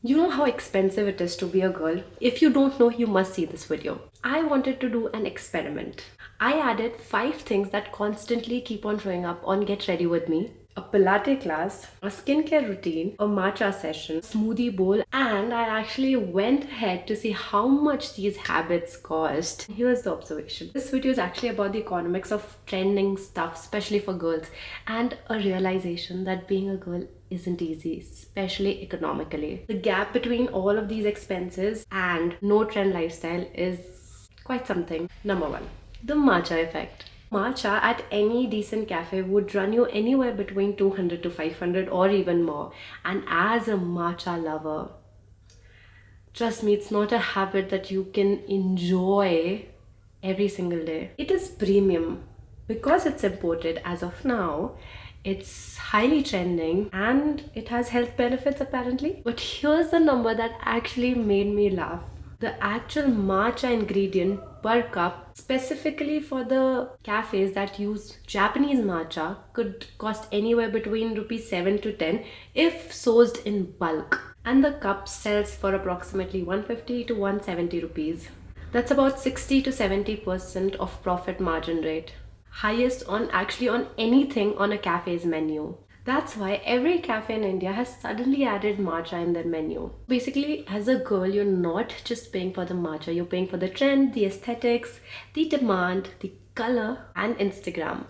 You know how expensive it is to be a girl? If you don't know, you must see this video. I wanted to do an experiment. I added 5 things that constantly keep on showing up on Get Ready With Me. A Pilates class, a skincare routine, a matcha session, smoothie bowl, and I actually went ahead to see how much these habits cost. Here's the observation. This video is actually about the economics of trending stuff, especially for girls, and a realization that being a girl isn't easy, especially economically. The gap between all of these expenses and no trend lifestyle is quite something. Number one, the matcha effect. Matcha at any decent cafe would run you anywhere between 200 to 500 or even more. And as a matcha lover, trust me, it's not a habit that you can enjoy every single day. It is premium because it's imported as of now. It's highly trending and it has health benefits apparently. But here's the number that actually made me laugh. The actual matcha ingredient per cup, specifically for the cafes that use Japanese matcha, could cost anywhere between rupees 7 to 10 if sourced in bulk. And the cup sells for approximately 150 to 170 rupees. That's about 60 to 70% of profit margin rate. Highest on anything on a cafe's menu. That's why every cafe in India has suddenly added matcha in their menu. Basically, as a girl, you're not just paying for the matcha, you're paying for the trend, the aesthetics, the demand, the color, and Instagram.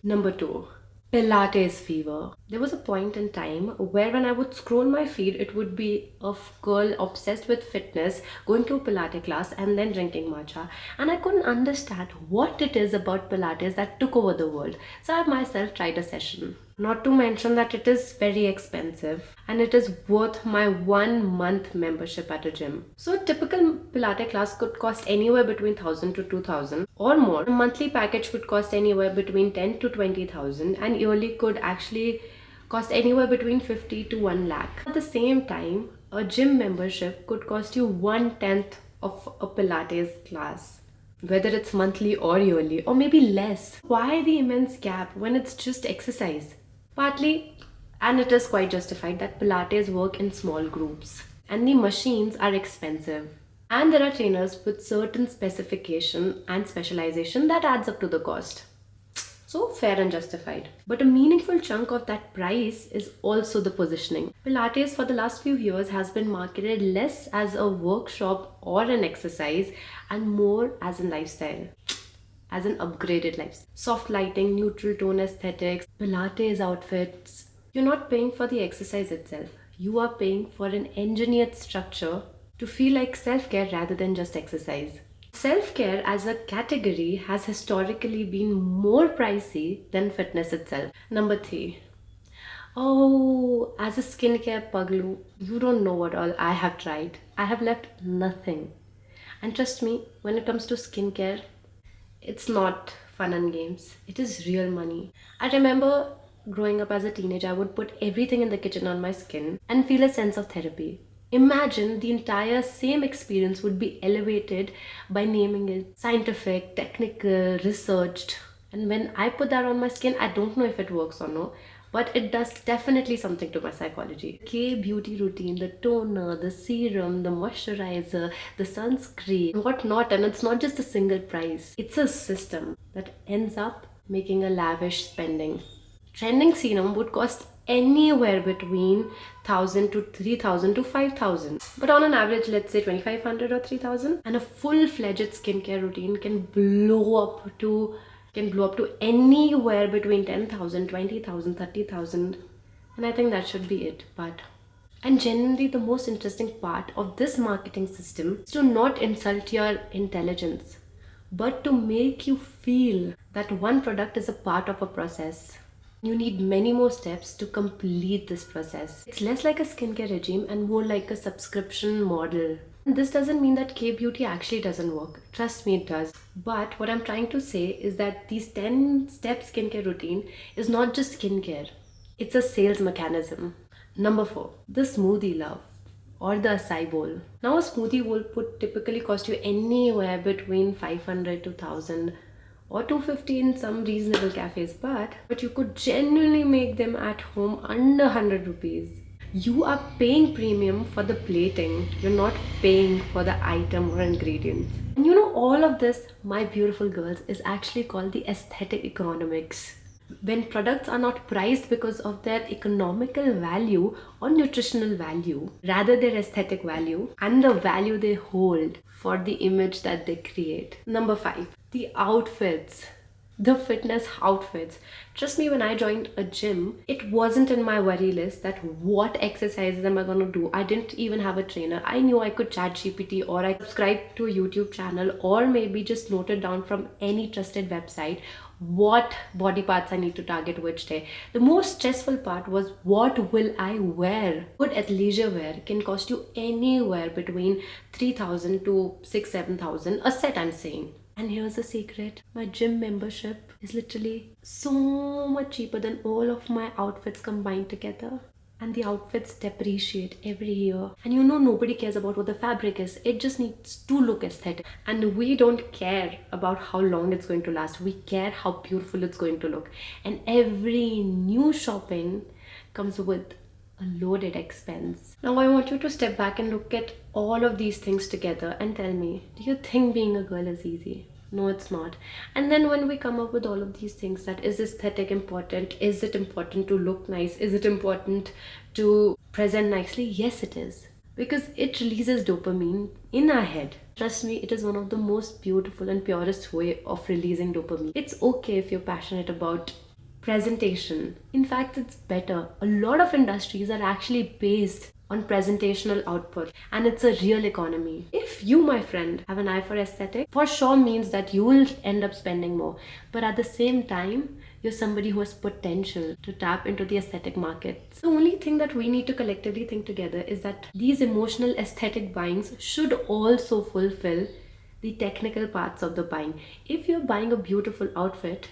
Number two, Pilates fever. There was a point in time where when I would scroll my feed, it would be of girl obsessed with fitness, going to a Pilates class and then drinking matcha. And I couldn't understand what it is about Pilates that took over the world. So I myself tried a session. Not to mention that it is very expensive and it is worth my 1 month membership at a gym. So a typical Pilates class could cost anywhere between 1000 to 2000 or more. A monthly package could cost anywhere between 10 to 20,000 and yearly could actually cost anywhere between 50 to 1 lakh. At the same time, a gym membership could cost you 1/10 of a Pilates class, whether it's monthly or yearly, or maybe less. Why the immense gap when it's just exercise? Partly, and it is quite justified, that Pilates work in small groups and the machines are expensive. And there are trainers with certain specification and specialization that adds up to the cost. So fair and justified. But a meaningful chunk of that price is also the positioning. Pilates for the last few years has been marketed less as a workshop or an exercise and more as a lifestyle, as an upgraded lifestyle. Soft lighting, neutral tone aesthetics, Pilates outfits. You're not paying for the exercise itself. You are paying for an engineered structure to feel like self-care rather than just exercise. Self-care as a category has historically been more pricey than fitness itself. Number three. Oh, as a skincare puglu, you don't know what all I have tried. I have left nothing. And trust me, when it comes to skincare, it's not fun and games. It is real money. I remember growing up as a teenager, I would put everything in the kitchen on my skin and feel a sense of therapy. Imagine the entire same experience would be elevated by naming it scientific, technical, researched. And when I put that on my skin, I don't know if it works or no, but it does definitely something to my psychology. K beauty routine, the toner, the serum, the moisturizer, the sunscreen, whatnot, and it's not just a single price. It's a system that ends up making a lavish spending. Trending serum would cost anywhere between 1000 to 3000 to 5000, but on an average, let's say 2500 or 3000. And a full-fledged skincare routine can blow up to anywhere between 10,000, 20,000, 30,000, and I think that should be it. But and genuinely, the most interesting part of this marketing system is to not insult your intelligence, but to make you feel that one product is a part of a process. You need many more steps to complete this process. It's less like a skincare regime and more like a subscription model. And this doesn't mean that K-beauty actually doesn't work. Trust me, it does. But what I'm trying to say is that these 10-step skincare routine is not just skincare. It's a sales mechanism. Number 4, the smoothie love or the acai bowl. Now a smoothie bowl would typically cost you anywhere between 500 to 1000 or 250 in some reasonable cafes, but you could genuinely make them at home under 100 rupees. You are paying premium for the plating. You're not paying for the item or ingredients. And you know, all of this, my beautiful girls, is actually called the aesthetic economics. When products are not priced because of their economical value or nutritional value, rather their aesthetic value and the value they hold for the image that they create. Number 5, the outfits. The fitness outfits. Trust me, when I joined a gym, it wasn't in my worry list that what exercises am I gonna do. I didn't even have a trainer. I knew I could chat GPT, or I subscribed to a YouTube channel, or maybe just note it down from any trusted website what body parts I need to target which day. The most stressful part was, what will I wear? Good athleisure wear can cost you anywhere between 3,000 to 6,000-7,000 a set, I'm saying. And here's the secret, my gym membership is literally so much cheaper than all of my outfits combined together. And the outfits depreciate every year. And you know, nobody cares about what the fabric is. It just needs to look aesthetic. And we don't care about how long it's going to last. We care how beautiful it's going to look. And every new shopping comes with a loaded expense. Now I want you to step back and look at all of these things together and tell me, do you think being a girl is easy? No, it's not. And then when we come up with all of these things, that is aesthetic important? Is it important to look nice? Is it important to present nicely? Yes, it is. Because it releases dopamine in our head. Trust me, it is one of the most beautiful and purest way of releasing dopamine. It's okay if you're passionate about presentation. In fact, it's better. A lot of industries are actually based on presentational output, and it's a real economy. If you, my friend, have an eye for aesthetic, for sure means that you will end up spending more. But at the same time, you're somebody who has potential to tap into the aesthetic market. The only thing that we need to collectively think together is that these emotional aesthetic buyings should also fulfill the technical parts of the buying. If you're buying a beautiful outfit,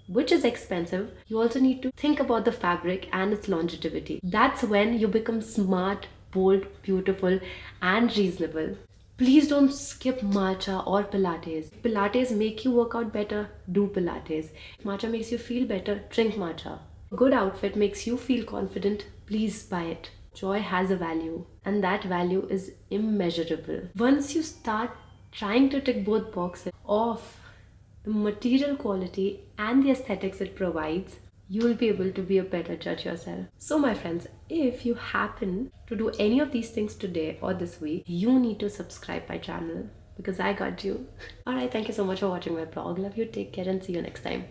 which is expensive, you also need to think about the fabric and its longevity. That's when you become smart, bold, beautiful, and reasonable. Please don't skip Matcha or Pilates. If Pilates make you work out better, do Pilates. If Matcha makes you feel better, drink Matcha. A good outfit makes you feel confident, please buy it. Joy has a value, and that value is immeasurable. Once you start trying to tick both boxes of the material quality and the aesthetics it provides, you will be able to be a better judge yourself. So my friends, if you happen to do any of these things today or this week, you need to subscribe my channel because I got you. Alright, thank you so much for watching my blog. Love you, take care, and see you next time.